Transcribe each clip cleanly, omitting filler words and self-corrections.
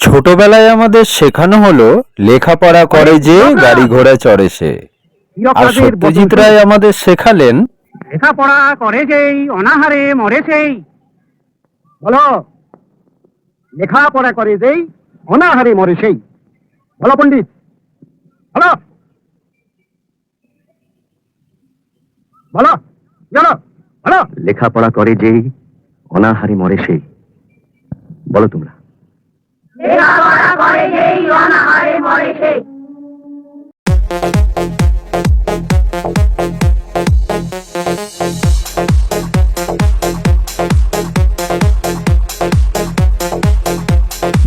ছোটবেলায় আমাদের শেখানো হলো লেখাপড়া করে যে গাড়ি ঘোড়া চড়ে সে। আর সত্যজিৎ রায় আমাদের শেখালেন লেখাপড়া করে যেই অনাহারে মরে সেই। বলো, লেখাপড়া করে যেই অনাহারে মরে সেই। বলো পণ্ডিত, বলো বলো বলো বলো। লেখাপড়া করে যেই অনাহারে মরে সেই। বলো তোমরা। লেখাপড়া করে যেই অনাহারে মরে সেই।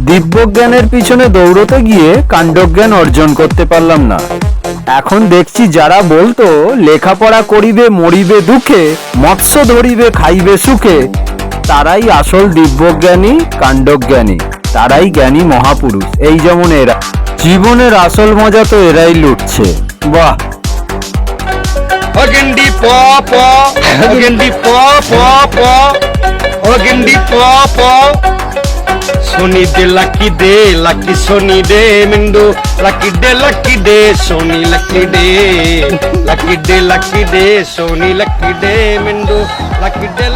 দিব্যজ্ঞানের পিছনে দৌড়তে গিয়ে কাণ্ডজ্ঞান অর্জন করতে পারলাম না। এখন দেখছি যারা বলতো লেখাপড়া করিবে মরিবে দুঃখে, মৎস্য ধরিবে খাইবে সুখে, তারাই আসল দিব্যজ্ঞানী কাণ্ডজ্ঞানী, তারাই জ্ঞানী মহাপুরুষ। এই যেমন এরা, জীবনের আসল মজা তো এরাই লুটছে। বাহ। Organdy paw. Sony de lucky Sony de Mendo, lucky day, Sony lucky day, Sony lucky day, Mendo, lucky day.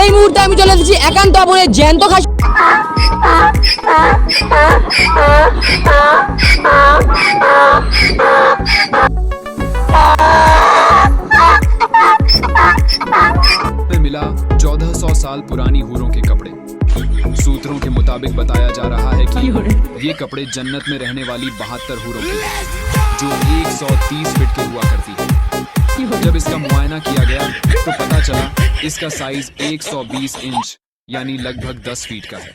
এই মুহূর্তে আমি চলে এসেছি একান্ত আপনের জ্যান্ত খাসি। मिला 1400 साल पुरानी हूरों के कपड़े। सूत्रों के मुताबिक बताया जा रहा है कि ये कपड़े जन्नत में रहने वाली 72 हूरों के हैं, जो 130 फीट की हुआ करती है। जब इसका मुआयना किया गया तो पता चला इसका साइज 120 इंच यानी लगभग 10 फीट का है।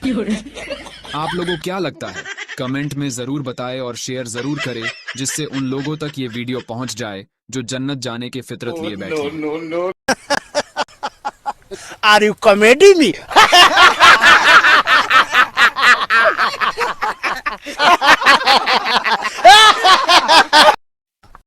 आप लोगों को क्या लगता है? कमेंट में जरूर बताएं और शेयर जरूर करें, जिससे उन लोगों तक ये वीडियो पहुंच जाए जो जन्नत जाने की फितरत लिए बैठे हैं। Are you comedy me?